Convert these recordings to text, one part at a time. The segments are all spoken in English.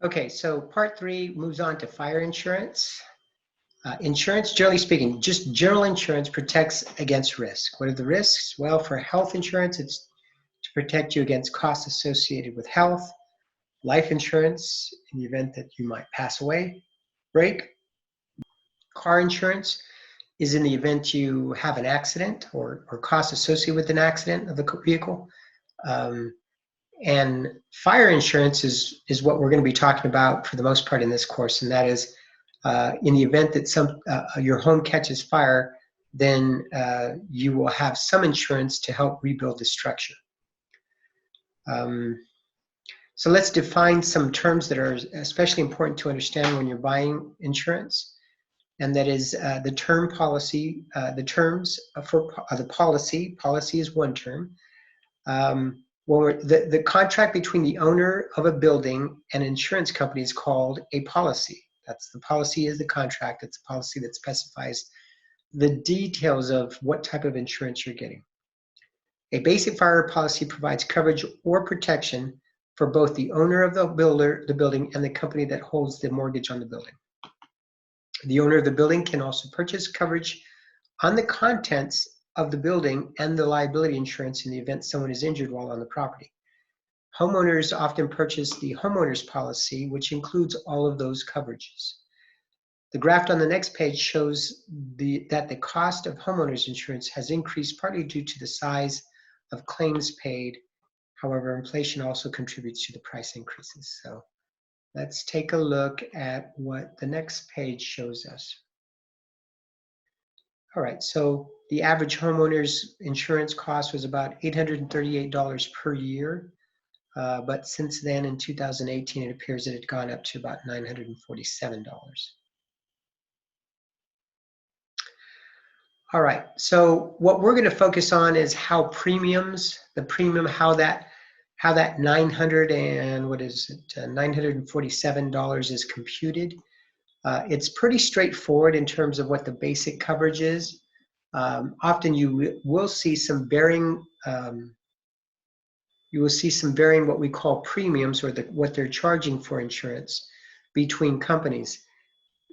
Okay, so part 3 moves on to fire insurance. Insurance, generally speaking, just general insurance protects against risk. What are the risks? Well, for health insurance, it's to protect you against costs associated with health. Life insurance, in the event that you might pass away, break. Car insurance is in the event you have an accident or costs associated with an accident of the vehicle. And fire insurance is what we're going to be talking about for the most part in this course, and that is in the event that your home catches fire, then you will have some insurance to help rebuild the structure. So let's define some terms that are especially important to understand when you're buying insurance, and that is the term policy, the terms for the policy. Policy is one term. The contract between the owner of a building and an insurance company is called a policy. That's the policy is the contract. It's a policy that specifies the details of what type of insurance you're getting. A basic fire policy provides coverage or protection for both the owner of the building, and the company that holds the mortgage on the building. The owner of the building can also purchase coverage on the contents of the building and the liability insurance in the event someone is injured while on the property. Homeowners often purchase the homeowner's policy, which includes all of those coverages. The graph on the next page shows that the cost of homeowners insurance has increased partly due to the size of claims paid. However, inflation also contributes to the price increases. So let's take a look at what the next page shows us. All right, so the average homeowner's insurance cost was about $838 per year. But since then, in 2018, it appears that it had gone up to about $947. All right, so what we're going to focus on is how premiums, how that $947 is computed. It's pretty straightforward in terms of what the basic coverage is. Often you will see some varying. You will see some varying what we call premiums, or what they're charging for insurance between companies.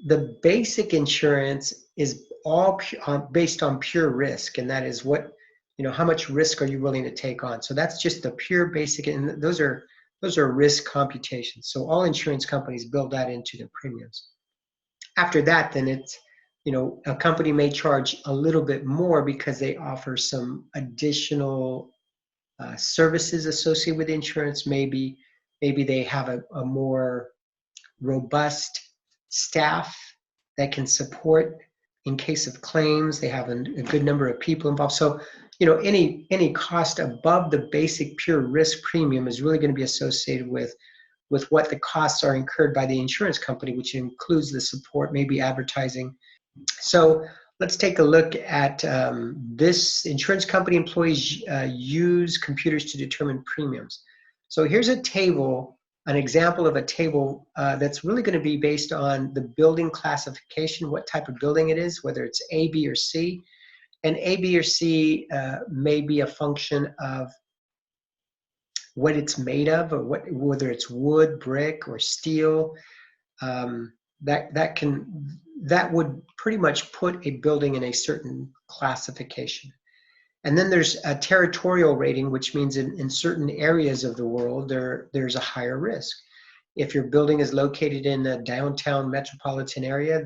The basic insurance is all based on pure risk, and that is how much risk are you willing to take on. So that's just the pure basic, and those are risk computations. So all insurance companies build that into their premiums. After that, then it's, a company may charge a little bit more because they offer some additional services associated with insurance. Maybe they have a more robust staff that can support in case of claims. They have a good number of people involved. So, any cost above the basic pure risk premium is really going to be associated with what the costs are incurred by the insurance company, which includes the support, maybe advertising. So let's take a look at this. Insurance company employees use computers to determine premiums. So here's a table, an example of a table that's really going to be based on the building classification, what type of building it is, whether it's A, B, or C. And A, B, or C may be a function of what it's made of, or whether it's wood, brick, or steel. That would pretty much put a building in a certain classification. And then there's a territorial rating, which means in certain areas of the world, there's a higher risk. If your building is located in a downtown metropolitan area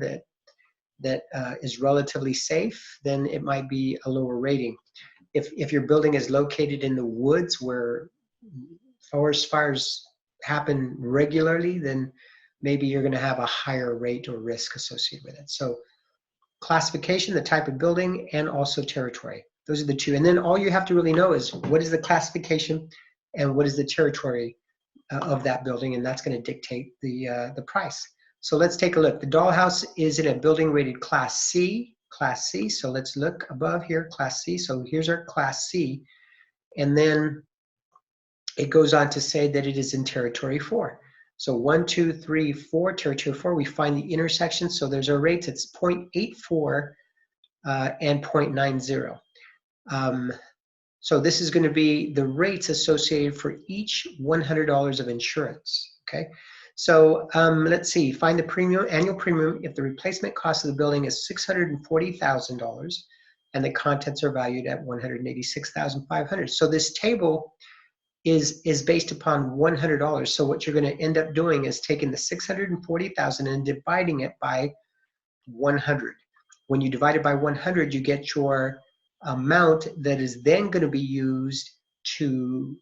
that is relatively safe, then it might be a lower rating. If your building is located in the woods where forest fires happen regularly, then maybe you're going to have a higher rate or risk associated with it. So classification, the type of building, and also territory. Those are the two. And then all you have to really know is what is the classification and what is the territory of that building, and that's going to dictate the price. So let's take a look. The dollhouse is in a building rated Class C. Class C. So let's look above here, Class C. So here's our Class C. And then it goes on to say that it is in Territory 4. So 1, 2, 3, 4, Territory 4, we find the intersection. So there's our rates. It's 0.84 and 0.90. So this is going to be the rates associated for each $100 of insurance. Okay. So let's see, find the premium, annual premium if the replacement cost of the building is $640,000 and the contents are valued at $186,500. So this table is based upon $100. So what you're going to end up doing is taking the $640,000 and dividing it by 100. When you divide it by 100, you get your amount that is then going to be used to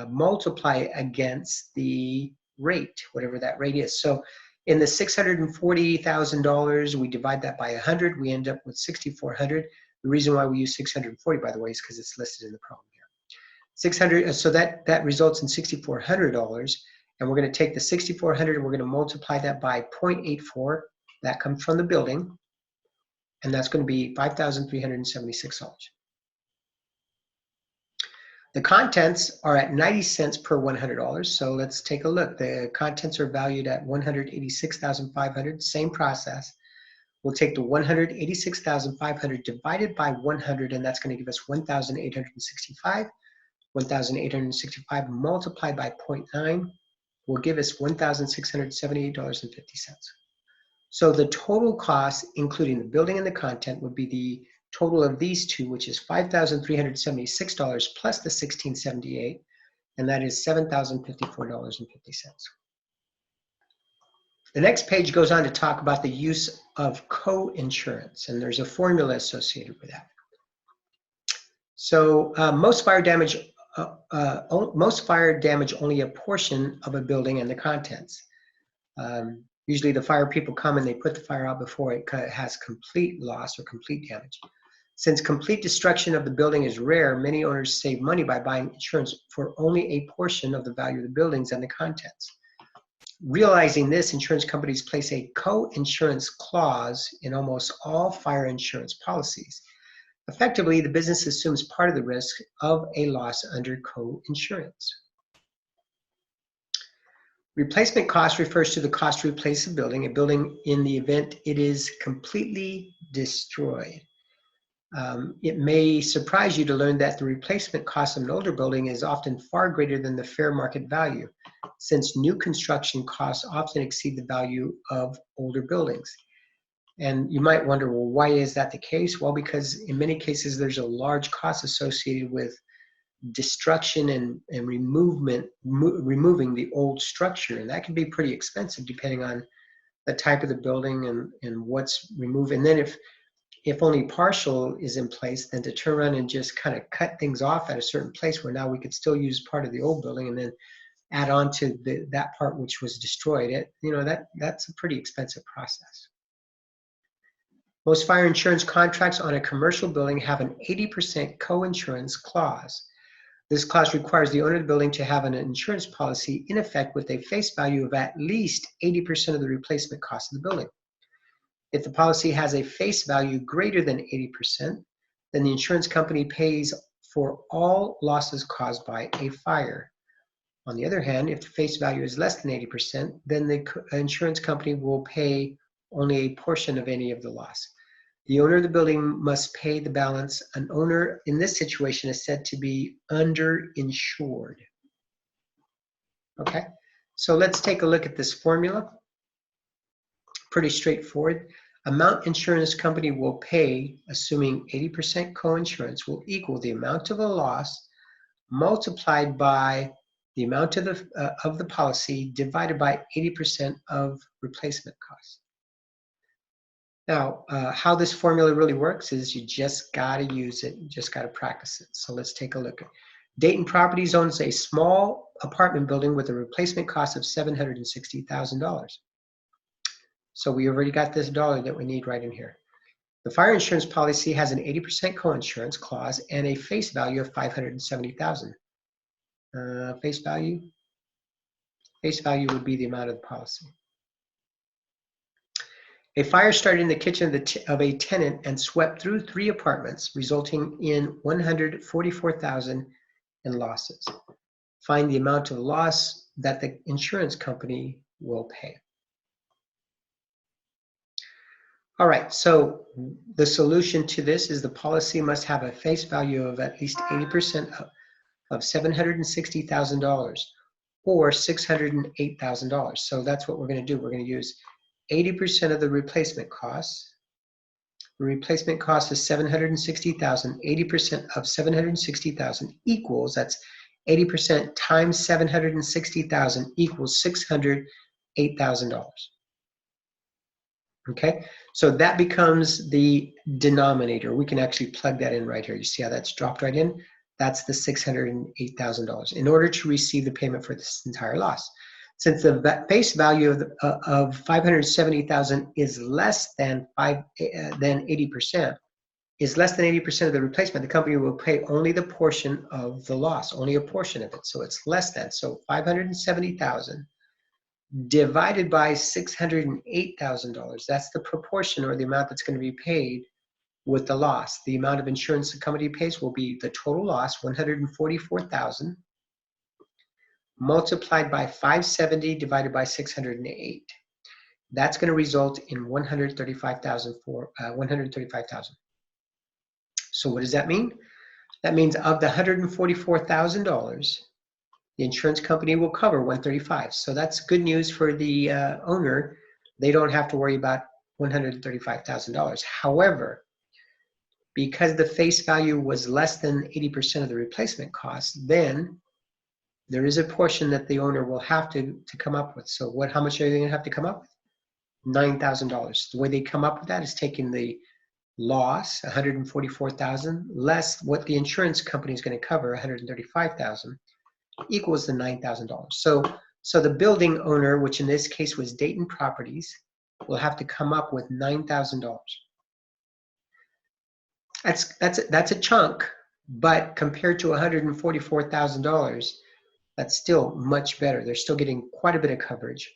multiply against the rate, whatever that rate is. So in the $640,000, we divide that by 100, we end up with 6,400. The reason why we use 640, by the way, is because it's listed in the problem here. 600, so that results in $6,400, and we're going to take the 6,400 and we're going to multiply that by 0.84. That comes from the building, and that's going to be $5,376. The contents are at 90 cents per $100. So let's take a look. The contents are valued at $186,500. Same process. We'll take the $186,500 divided by 100, and that's going to give us 1,865. 1,865 multiplied by 0.9 will give us $1,678.50. So the total cost, including the building and the content, would be the total of these two, which is $5,376 plus the $1,678, and that is $7,054.50. The next page goes on to talk about the use of co-insurance, and there's a formula associated with that. So most fire damage only a portion of a building and the contents. Usually the fire people come and they put the fire out before it has complete loss or complete damage. Since complete destruction of the building is rare, many owners save money by buying insurance for only a portion of the value of the buildings and the contents. Realizing this, insurance companies place a co-insurance clause in almost all fire insurance policies. Effectively, the business assumes part of the risk of a loss under co-insurance. Replacement cost refers to the cost to replace a building in the event it is completely destroyed. It may surprise you to learn that the replacement cost of an older building is often far greater than the fair market value, since new construction costs often exceed the value of older buildings. And you might wonder, well, why is that the case? Well, because in many cases, there's a large cost associated with destruction and removing the old structure. And that can be pretty expensive depending on the type of the building and what's removed. And then if only partial is in place, then to turn around and just kind of cut things off at a certain place where now we could still use part of the old building and then add on to that part which was destroyed, that's a pretty expensive process. Most fire insurance contracts on a commercial building have an 80% co-insurance clause. This clause requires the owner of the building to have an insurance policy in effect with a face value of at least 80% of the replacement cost of the building. If the policy has a face value greater than 80%, then the insurance company pays for all losses caused by a fire. On the other hand, if the face value is less than 80%, then the insurance company will pay only a portion of any of the loss. The owner of the building must pay the balance. An owner in this situation is said to be underinsured. Okay, so let's take a look at this formula. Pretty straightforward. Amount insurance company will pay, assuming 80% co-insurance, will equal the amount of a loss multiplied by the amount of the policy divided by 80% of replacement cost. Now, how this formula really works is you just got to use it. You just got to practice it. So let's take a look. Dayton Properties owns a small apartment building with a replacement cost of $760,000. So we already got this dollar that we need right in here. The fire insurance policy has an 80% co-insurance clause and a face value of $570,000. Face value would be the amount of the policy. A fire started in the kitchen of a tenant and swept through 3 apartments, resulting in $144,000 in losses. Find the amount of loss that the insurance company will pay. All right, so the solution to this is the policy must have a face value of at least 80% of $760,000, or $608,000. So that's what we're going to do. We're going to use 80% of the replacement costs. The replacement cost is $760,000. 80% of $760,000 equals, that's 80% times $760,000 equals $608,000. Okay, so that becomes the denominator. We can actually plug that in right here. You see how that's dropped right in? That's the $608,000 in order to receive the payment for this entire loss. Since the face value of $570,000 is less than 80%, is less than 80% of the replacement, the company will pay only the portion of the loss, only a portion of it. So it's less than. So $570,000 divided by $608,000. That's the proportion or the amount that's going to be paid with the loss. The amount of insurance the company pays will be the total loss, $144,000, multiplied by 570 divided by 608. That's going to result in $135,000. So what does that mean? That means of the $144,000, the insurance company will cover $135,000. So that's good news for the owner. They don't have to worry about $135,000. However, because the face value was less than 80% of the replacement cost, then there is a portion that the owner will have to come up with. So how much are they going to have to come up with? $9,000. The way they come up with that is taking the loss, $144,000, less what the insurance company is going to cover, $135,000, equals the $9,000. So the building owner, which in this case was Dayton Properties, will have to come up with $9,000. That's a chunk, but compared to $144,000, that's still much better. They're still getting quite a bit of coverage.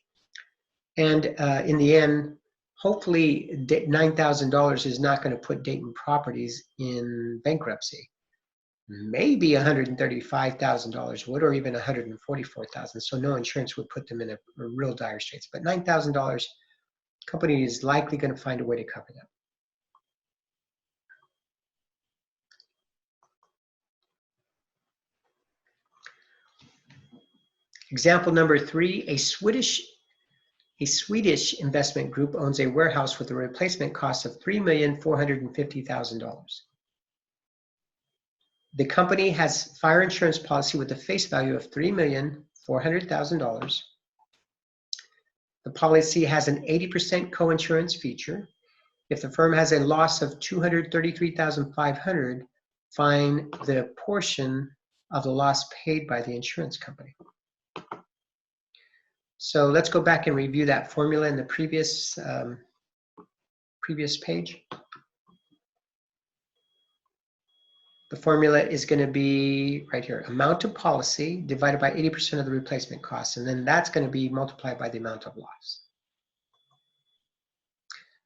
And in the end, hopefully $9,000 is not going to put Dayton Properties in bankruptcy. Maybe $135,000 would, or even $144,000. So no insurance would put them in a real dire straits. But $9,000, company is likely going to find a way to cover that. Example number 3, a Swedish investment group owns a warehouse with a replacement cost of $3,450,000. The company has fire insurance policy with a face value of $3,400,000. The policy has an 80% coinsurance feature. If the firm has a loss of $233,500, find the portion of the loss paid by the insurance company. So let's go back and review that formula in the previous page. The formula is going to be right here, amount of policy divided by 80% of the replacement cost, and then that's going to be multiplied by the amount of loss.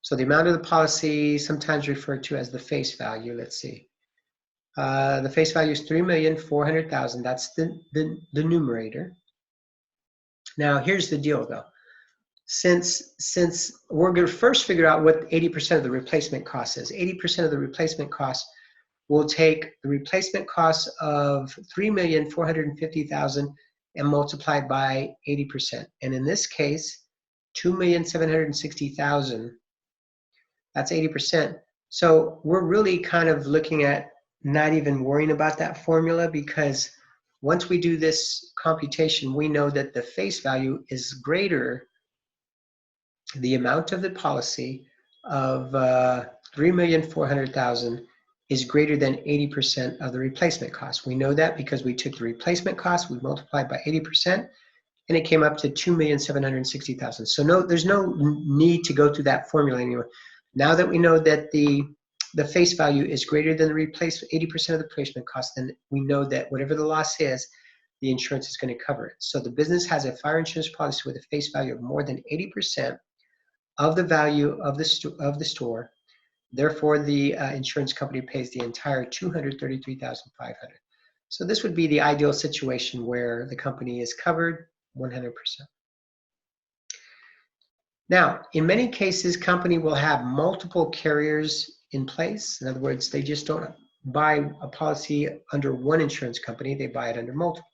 So the amount of the policy, sometimes referred to as the face value, let's see. The face value is $3,400,000, that's the numerator. Now here's the deal though. Since we're going to first figure out what 80% of the replacement cost is. 80% of the replacement cost will take the replacement cost of $3,450,000 and multiply by 80%. And in this case, $2,760,000, that's 80%. So we're really kind of looking at not even worrying about that formula, because once we do this computation, we know that the face value is greater, the amount of the policy of $3,400,000 is greater than 80% of the replacement cost. We know that because we took the replacement cost, we multiplied by 80%, and it came up to $2,760,000. So no, there's no need to go through that formula anymore. Now that we know that the face value is greater than the 80% of the replacement cost, then we know that whatever the loss is, the insurance is going to cover it. So the business has a fire insurance policy with a face value of more than 80% of the value of the store. Therefore, the insurance company pays the entire $233,500. So this would be the ideal situation where the company is covered 100%. Now, in many cases, company will have multiple carriers in place. In other words, they just don't buy a policy under one insurance company, they buy it under multiple.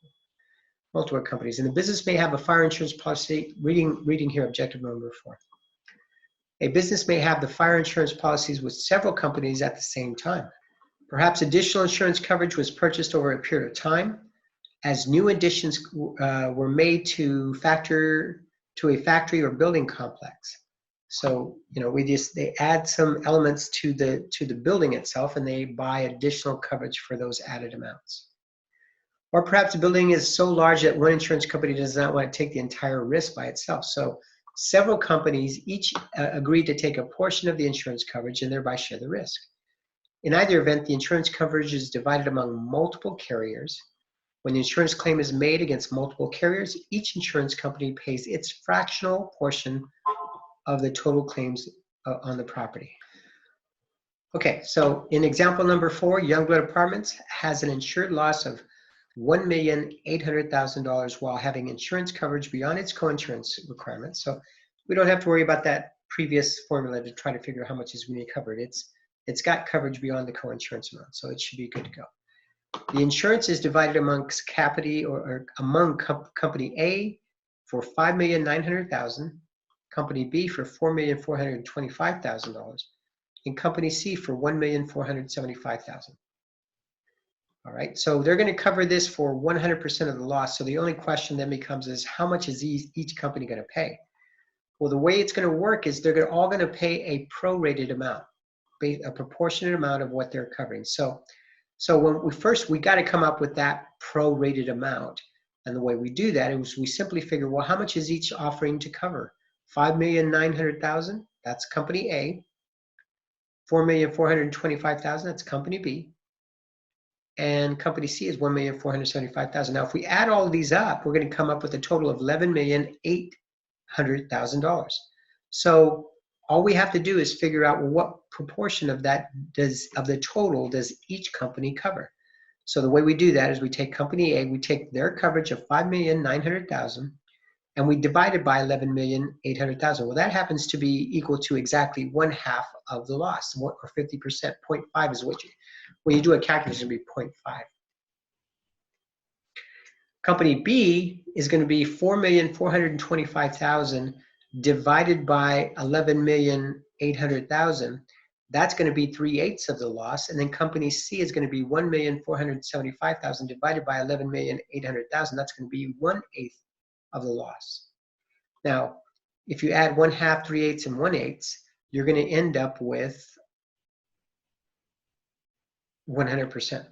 multiple companies. And the business may have a fire insurance policy, reading here objective number 4. A business may have the fire insurance policies with several companies at the same time. Perhaps additional insurance coverage was purchased over a period of time as new additions were made to a factory or building complex. So, you know, they add some elements to the building itself, and they buy additional coverage for those added amounts. Or perhaps the building is so large that one insurance company does not want to take the entire risk by itself. So several companies each agreed to take a portion of the insurance coverage and thereby share the risk. In either event, the insurance coverage is divided among multiple carriers. When the insurance claim is made against multiple carriers, each insurance company pays its fractional portion of the total claims on the property. Okay, so in example number 4, Youngblood Apartments has an insured loss of $1,800,000 while having insurance coverage beyond its coinsurance requirements. So we don't have to worry about that previous formula to try to figure out how much is going to be covered. It's got coverage beyond the coinsurance amount, so it should be good to go. The insurance is divided amongst among company A for $5,900,000, company B for $4,425,000, and company C for $1,475,000. All right, so they're going to cover this for 100% of the loss. So the only question then becomes is how much is each company going to pay? Well, the way it's going to work is they're all going to pay a prorated amount, a proportionate amount of what they're covering. So when we got to come up with that prorated amount. And the way we do that is we simply figure, well, how much is each offering to cover? $5,900,000, that's company A. $4,425,000, that's company B. And company C is $1,475,000. Now, if we add all of these up, we're going to come up with a total of $11,800,000. So all we have to do is figure out, well, what proportion of that of the total does each company cover? So the way we do that is we take company A, we take their coverage of $5,900,000, and we divide it by $11,800,000. Well, that happens to be equal to exactly 1/2 of the loss, or 50%. 0.5 is when you do a calculation, it'll be 0.5. Company B is going to be $4,425,000 divided by $11,800,000. That's going to be 3/8 of the loss. And then company C is going to be $1,475,000 divided by $11,800,000. That's going to be 1/8 of the loss. Now, if you add 1/2, 3/8, and 1/8, you're going to end up with 100%.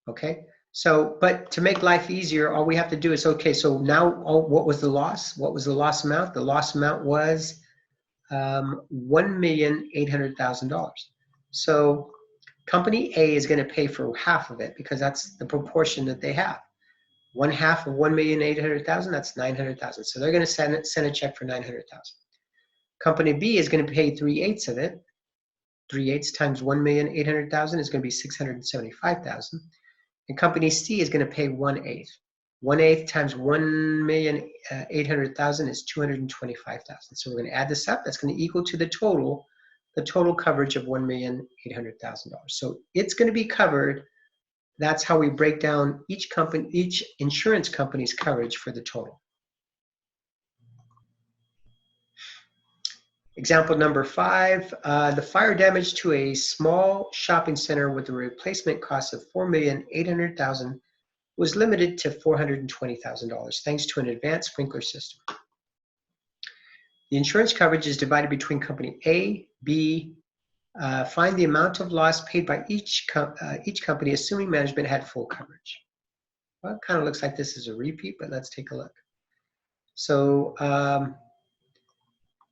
Okay, so but to make life easier, all we have to do is, okay, so now what was the loss? What was the loss amount? The loss amount was $1,800,000. So company A is going to pay for half of it because that's the proportion that they have. 1/2 of $1,800,000, that's $900,000. So they're going to send a check for $900,000. Company B is going to pay 3/8 of it. 3/8 times $1,800,000 is going to be $675,000. And company C is going to pay 1/8. 1/8 times $1,800,000 is $225,000. So we're going to add this up. That's going to equal to the total coverage of $1,800,000. So it's going to be covered. That's how we break down each insurance company's coverage for the total. Example number 5, the fire damage to a small shopping center with a replacement cost of $4,800,000 was limited to $420,000 thanks to an advanced sprinkler system. The insurance coverage is divided between company A, B. Find the amount of loss paid by each company, assuming management had full coverage. Well, it kind of looks like this is a repeat, but let's take a look. So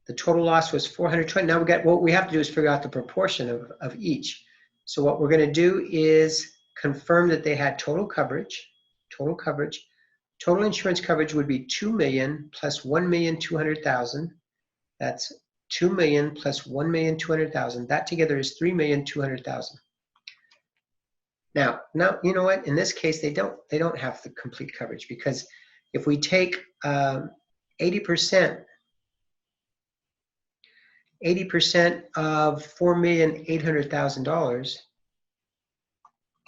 the total loss was $420. Now what we have to do is figure out the proportion of each. So what we're going to do is confirm that they had total coverage. Total insurance coverage would be $2 million plus $1,200,000. That's $2 million plus $1,200,000. That together is $3,200,000. Now, you know what? In this case, they don't have the complete coverage, because if we take 80% of $4,800,000,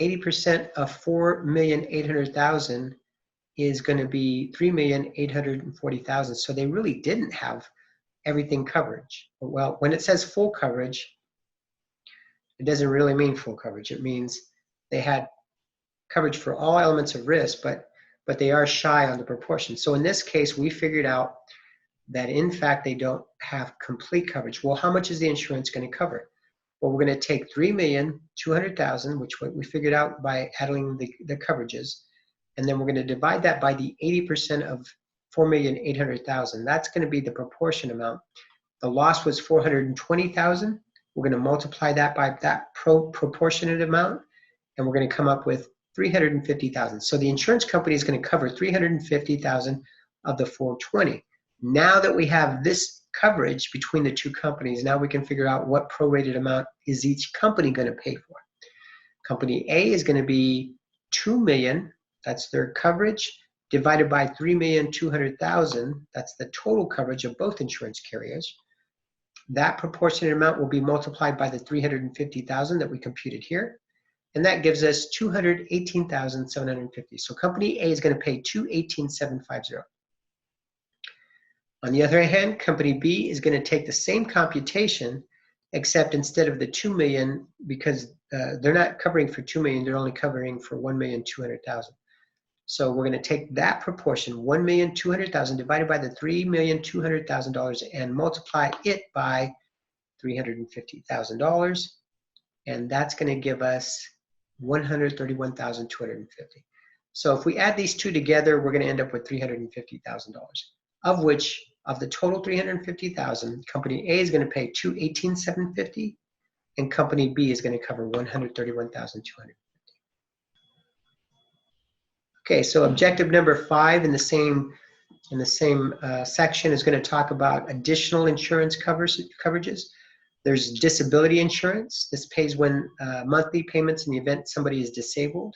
80% of $4,800,000 is going to be 3,840,000. So they really didn't have everything coverage. Well, when it says full coverage, it doesn't really mean full coverage. It means they had coverage for all elements of risk, but they are shy on the proportion. So in this case, we figured out that in fact they don't have complete coverage. Well, how much is the insurance going to cover? Well, we're going to take 3,200,000, which we figured out by adding the coverages, and then we're going to divide that by the 80% of 4,800,000. That's going to be the proportion amount. The loss was 420,000. We're going to multiply that by that proportionate amount, and we're going to come up with 350,000. So the insurance company is going to cover 350,000 of the 420. Now that we have this coverage between the two companies, now we can figure out what prorated amount is each company going to pay for. Company A is going to be 2 million, that's their coverage, divided by 3,200,000, that's the total coverage of both insurance carriers. That proportionate amount will be multiplied by the 350,000 that we computed here, and that gives us 218,750. So company A is going to pay 218,750. On the other hand, company B is going to take the same computation, except instead of the 2 million, because they're not covering for 2 million, they're only covering for 1,200,000. So we're going to take that proportion, 1,200,000 divided by the $3,200,000 and multiply it by $350,000, and that's going to give us 131,250. So if we add these two together, we're going to end up with $350,000, of which, of the total 350,000, company A is going to pay 218,750, and company B is going to cover 131,250. Okay, so objective number 5 in the same section is going to talk about additional insurance coverages. There's disability insurance. This pays when monthly payments in the event somebody is disabled.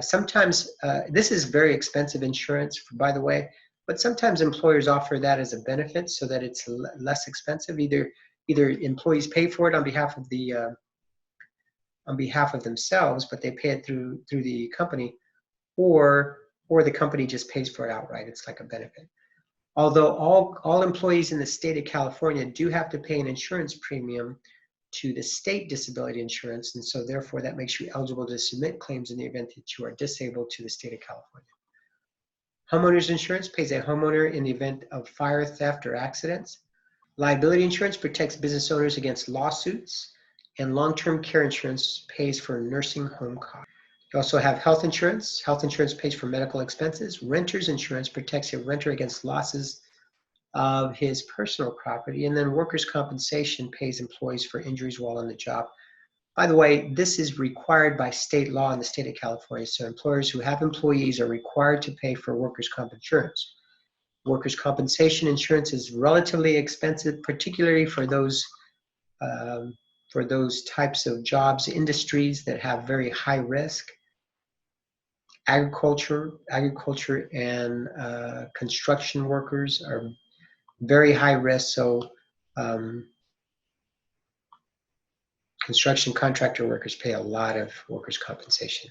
Sometimes this is very expensive insurance, by the way, but sometimes employers offer that as a benefit so that it's less expensive. Either employees pay for it on behalf of themselves, but they pay it through the company, or the company just pays for it outright. It's like a benefit. Although all employees in the state of California do have to pay an insurance premium to the state disability insurance, and so therefore that makes you eligible to submit claims in the event that you are disabled to the state of California. Homeowners insurance pays a homeowner in the event of fire, theft, or accidents. Liability insurance protects business owners against lawsuits, and long-term care insurance pays for nursing home costs. You also have health insurance. Health insurance pays for medical expenses. Renter's insurance protects a renter against losses of his personal property. And then workers' compensation pays employees for injuries while on the job. By the way, this is required by state law in the state of California. So employers who have employees are required to pay for workers' comp insurance. Workers' compensation insurance is relatively expensive, particularly for those types of jobs, industries that have very high risk. Agriculture and construction workers are very high risk, so construction contractor workers pay a lot of workers' compensation.